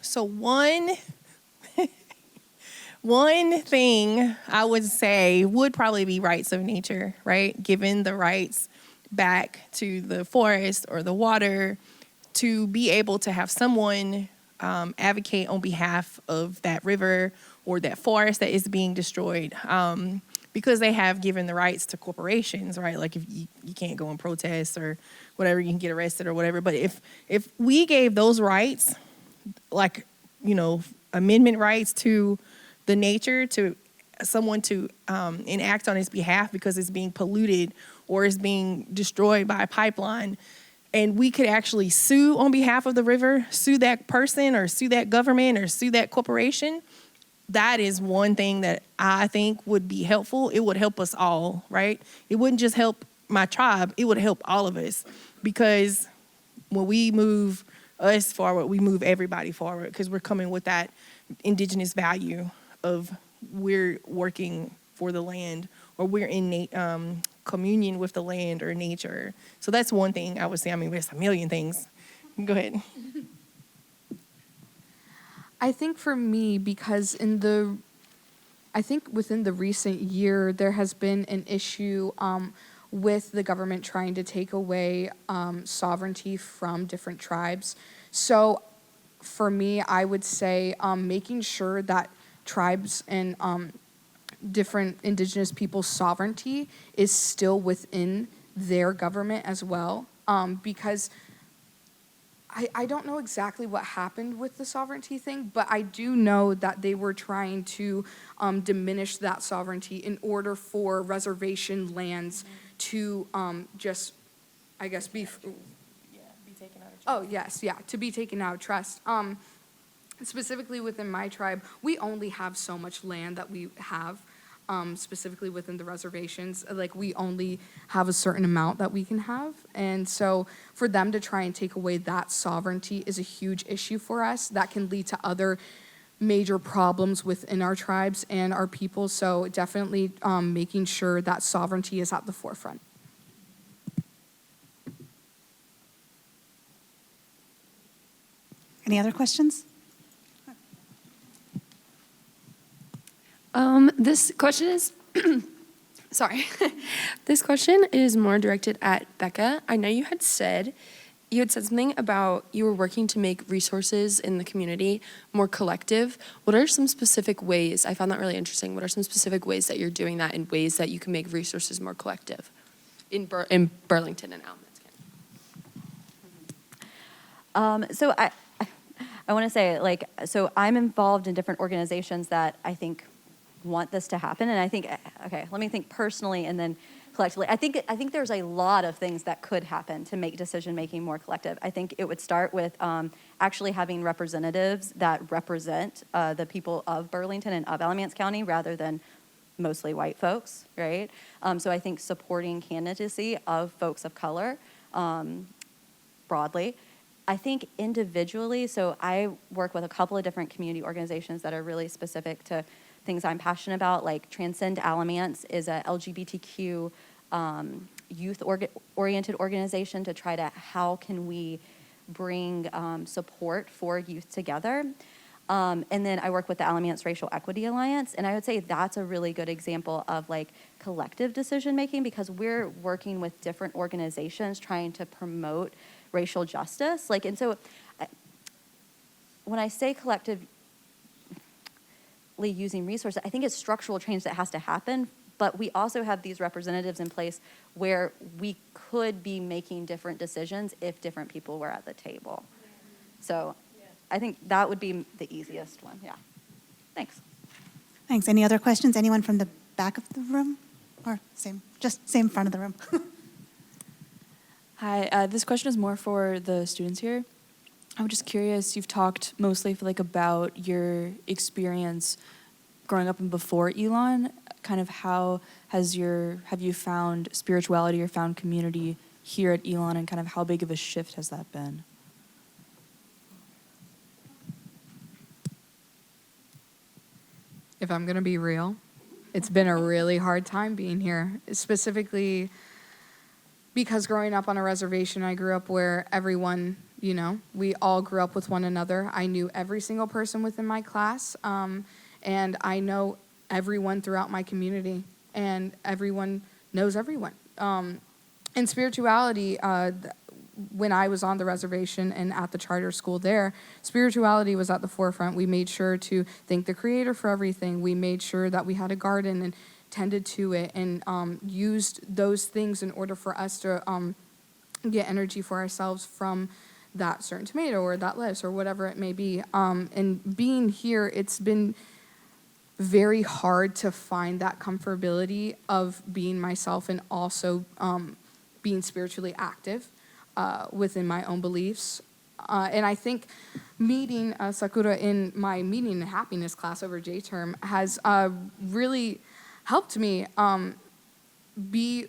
So one thing I would say would probably be rights of nature, right? Giving the rights back to the forest or the water to be able to have someone advocate on behalf of that river or that forest that is being destroyed, because they have given the rights to corporations, right? Like if you can't go and protest or whatever, you can get arrested or whatever. But if we gave those rights, like, amendment rights to the nature, to someone to enact on its behalf because it's being polluted or is being destroyed by a pipeline, and we could actually sue on behalf of the river, sue that person or sue that government or sue that corporation, that is one thing that I think would be helpful. It would help us all, right? It wouldn't just help my tribe, it would help all of us, because when we move us forward, we move everybody forward, because we're coming with that indigenous value of we're working for the land, or we're in communion with the land or nature. So that's one thing I would say. I mean, there's a million things. Go ahead. I think for me, because I think within the recent year, there has been an issue with the government trying to take away sovereignty from different tribes. So for me, I would say making sure that tribes and different indigenous people's sovereignty is still within their government as well, because I don't know exactly what happened with the sovereignty thing, but I do know that they were trying to diminish that sovereignty in order for reservation lands to just, I guess, be taken out of trust. Oh, yes, yeah, to be taken out of trust. Specifically within my tribe, we only have so much land that we have. Specifically within the reservations, like we only have a certain amount that we can have. And so for them to try and take away that sovereignty is a huge issue for us. That can lead to other major problems within our tribes and our people. So definitely making sure that sovereignty is at the forefront. Any other questions? This question is, sorry. This question is more directed at Becca. I know you had said something about you were working to make resources in the community more collective. What are some specific ways? I found that really interesting. What are some specific ways that you're doing that, and ways that you can make resources more collective in Burlington and Alamance County? So I want to say, so I'm involved in different organizations that I think want this to happen, and I think, okay, let me think personally and then collectively. I think there's a lot of things that could happen to make decision making more collective. I think it would start with actually having representatives that represent the people of Burlington and of Alamance County rather than mostly white folks, right? So I think supporting candidacy of folks of color broadly. I think individually, so I work with a couple of different community organizations that are really specific to things I'm passionate about, like Transcend Alamance is a LGBTQ youth-oriented organization to try to, how can we bring support for youth together. And then I work with the Alamance Racial Equity Alliance, and I would say that's a really good example of collective decision making, because we're working with different organizations trying to promote racial justice. And so when I say collectively using resources, I think it's structural change that has to happen, but we also have these representatives in place where we could be making different decisions if different people were at the table. So I think that would be the easiest one. Yeah. Thanks. Thanks. Any other questions? Anyone from the back of the room? Or same front of the room? Hi, this question is more for the students here. I'm just curious, you've talked mostly about your experience growing up and before Elon. Kind of how have you found spirituality or found community here at Elon, and kind of how big of a shift has that been? If I'm going to be real, it's been a really hard time being here, specifically because growing up on a reservation, I grew up where everyone, we all grew up with one another. I knew every single person within my class, and I know everyone throughout my community, and everyone knows everyone. And spirituality, when I was on the reservation and at the charter school there, spirituality was at the forefront. We made sure to thank the Creator for everything. We made sure that we had a garden and tended to it, and used those things in order for us to get energy for ourselves from that certain tomato or that lettuce or whatever it may be. And being here, it's been very hard to find that comfortability of being myself and also being spiritually active within my own beliefs. And I think meeting Sakura in my meaning and happiness class over J-term has really helped me be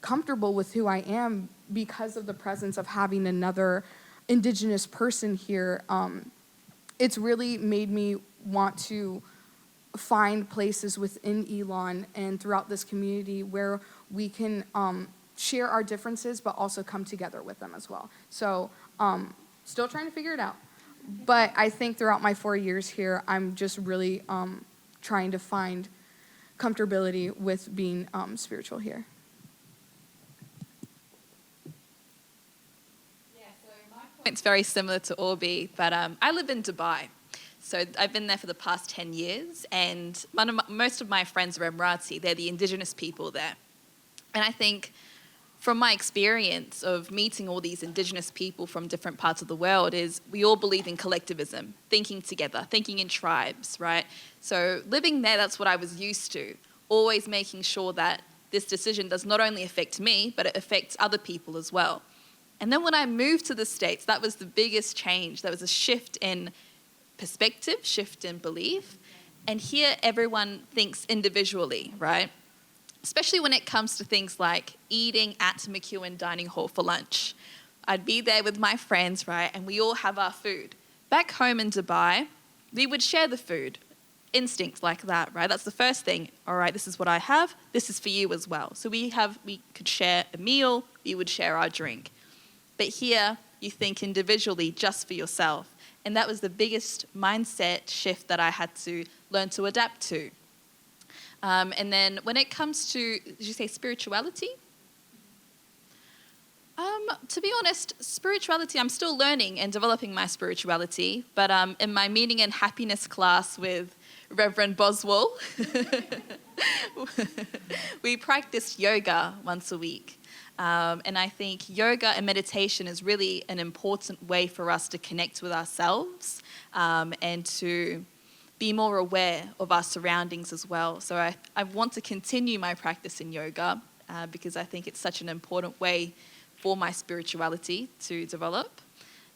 comfortable with who I am because of the presence of having another Indigenous person here. It's really made me want to find places within Elon and throughout this community where we can share our differences but also come together with them as well. So still trying to figure it out. But I think throughout my 4 years here, I'm just really trying to find comfortability with being spiritual here. It's very similar to Orbi, but I live in Dubai. So I've been there for the past 10 years, and most of my friends are Emirati. They're the indigenous people there. And I think from my experience of meeting all these indigenous people from different parts of the world is we all believe in collectivism, thinking together, thinking in tribes, right? So living there, that's what I was used to, always making sure that this decision does not only affect me, but it affects other people as well. And then when I moved to the States, that was the biggest change. There was a shift in perspective, shift in belief. And here everyone thinks individually, right? Especially when it comes to things like eating at McEwen Dining Hall for lunch. I'd be there with my friends, right? And we all have our food. Back home in Dubai, we would share the food. Instinct like that, right? That's the first thing. All right, this is what I have. This is for you as well. So we could share a meal. We would share our drink. But here, you think individually just for yourself. And that was the biggest mindset shift that I had to learn to adapt to. And then when it comes to, did you say spirituality? To be honest, spirituality, I'm still learning and developing my spirituality. But in my meaning and happiness class with Reverend Boswell, we practiced yoga once a week. And I think yoga and meditation is really an important way for us to connect with ourselves and to be more aware of our surroundings as well. So I want to continue my practice in yoga because I think it's such an important way for my spirituality to develop.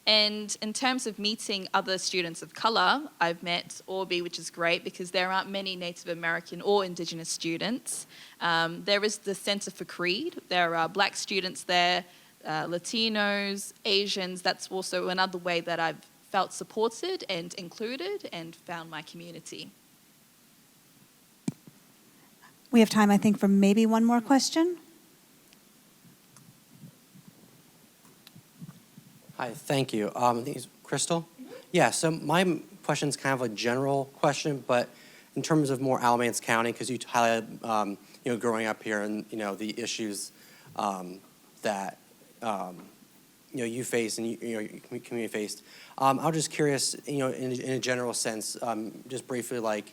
And in terms of meeting other students of color, I've met Orbi, which is great because there aren't many Native American or Indigenous students. There is the Center for Creed. There are Black students there, Latinos, Asians. That's also another way that I've felt supported and included and found my community. We have time, I think, for maybe one more question. Hi, thank you. I think it's Crystal. Yeah, so my question is kind of a general question, but in terms of more Alamance County, because you highlighted, growing up here and, the issues that, you face and, your community faced. I was just curious, in a general sense, just briefly, what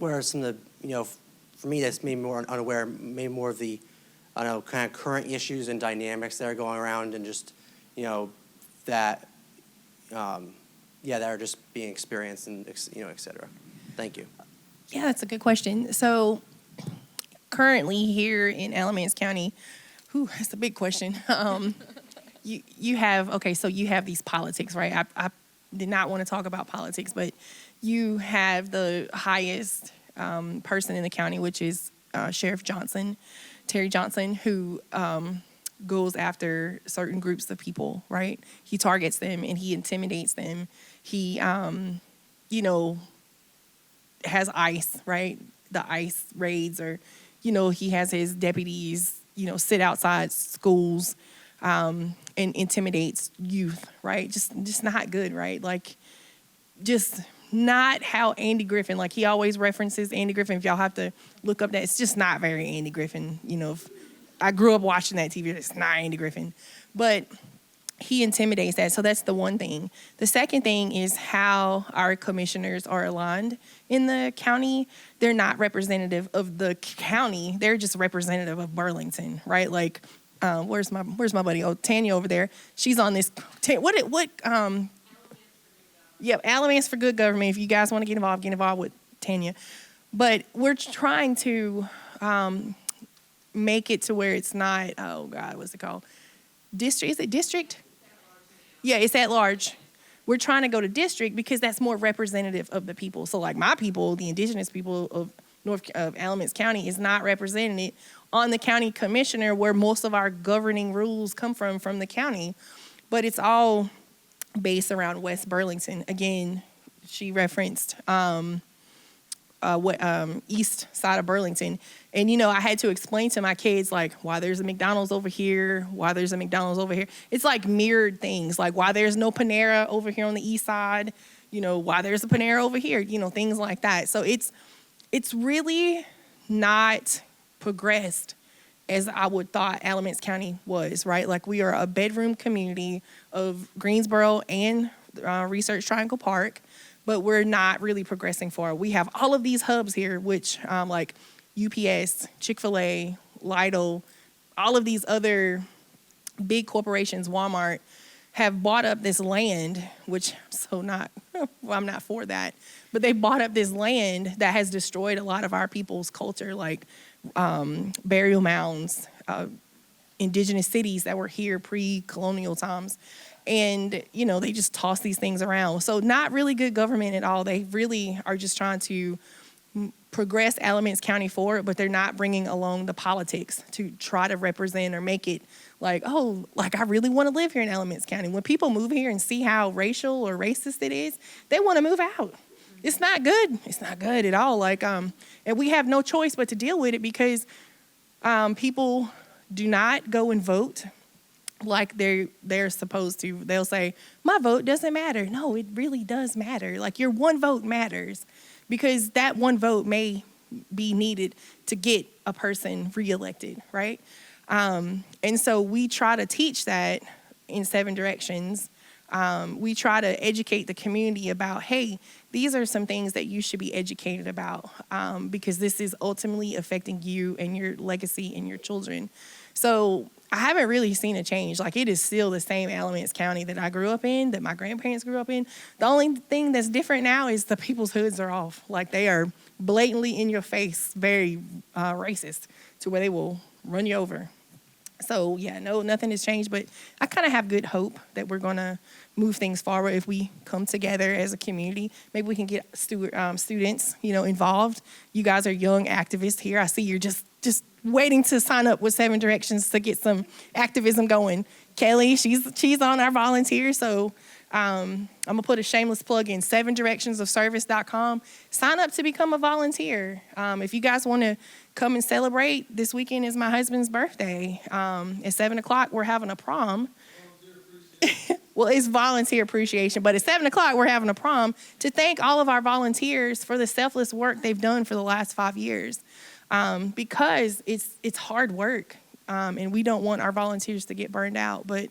are some of the, for me that's maybe more unaware, maybe more of the, kind of current issues and dynamics that are going around and just, that, that are just being experienced and, et cetera. Thank you. Yeah, that's a good question. So currently here in Alamance County, that's a big question. You have these politics, right? I did not want to talk about politics, but you have the highest person in the county, which is Sheriff Johnson, Terry Johnson, who goes after certain groups of people, right? He targets them and he intimidates them. He, has ICE, right? The ICE raids, or, he has his deputies, sit outside schools and intimidates youth, right? Just not good, right? Like, just not how Andy Griffin, like he always references Andy Griffin. If y'all have to look up that, it's just not very Andy Griffin. If I grew up watching that TV, it's not Andy Griffin. But he intimidates that, so that's the one thing. The second thing is how our commissioners are aligned in the county. They're not representative of the county. They're just representative of Burlington, right? Like, where's my buddy? Oh, Tanya over there. She's on this. Alamance for Good Government. If you guys want to get involved with Tanya. But we're trying to make it to where it's not, oh God, what's it called? District, is it district? Yeah, it's at large. We're trying to go to district because that's more representative of the people. So like my people, the indigenous people of Alamance County, is not represented on the county commissioner, where most of our governing rules come from the county. But it's all based around West Burlington. Again, she referenced east side of Burlington. And, I had to explain to my kids, like, why there's a McDonald's over here, why there's a McDonald's over here. It's like mirrored things, like why there's no Panera over here on the east side, why there's a Panera over here, things like that. So it's really not progressed as I would thought Alamance County was, right? Like, we are a bedroom community of Greensboro and Research Triangle Park, but we're not really progressing forward. We have all of these hubs here, which like UPS, Chick-fil-A, Lidl, all of these other big corporations, Walmart, have bought up this land, which I'm not for that, but they bought up this land that has destroyed a lot of our people's culture, like burial mounds, indigenous cities that were here pre-colonial times. And, they just toss these things around. So not really good government at all. They really are just trying to progress Alamance County forward, but they're not bringing along the politics to try to represent or make it like, oh, like I really want to live here in Alamance County. When people move here and see how racial or racist it is, they want to move out. It's not good. It's not good at all. Like, and we have no choice but to deal with it because people do not go and vote like they're supposed to. They'll say, my vote doesn't matter. No, it really does matter. Like, your one vote matters because that one vote may be needed to get a person reelected, right? And so we try to teach that in 7 Directions. We try to educate the community about, hey, these are some things that you should be educated about because this is ultimately affecting you and your legacy and your children. So I haven't really seen a change. Like, it is still the same Alamance County that I grew up in, that my grandparents grew up in. The only thing that's different now is the people's hoods are off. Like, they are blatantly in your face, very racist, to where they will run you over. So, yeah, no, nothing has changed. But I kind of have good hope that we're going to move things forward if we come together as a community. Maybe we can get students, involved. You guys are young activists here. I see you're just waiting to sign up with 7 Directions to get some activism going. Kelly, she's on our volunteer, so I'm going to put a shameless plug in, 7directionsofservice.com. Sign up to become a volunteer. If you guys want to come and celebrate, this weekend is my husband's birthday. At 7 o'clock, we're having a prom. Well, it's volunteer appreciation, but at 7 o'clock, we're having a prom to thank all of our volunteers for the selfless work they've done for the last 5 years. Because it's hard work, and we don't want our volunteers to get burned out. But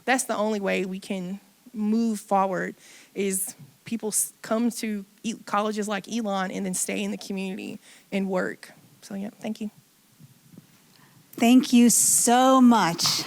that's the only way we can move forward is people come to colleges like Elon and then stay in the community and work. So, yeah, thank you. Thank you so much.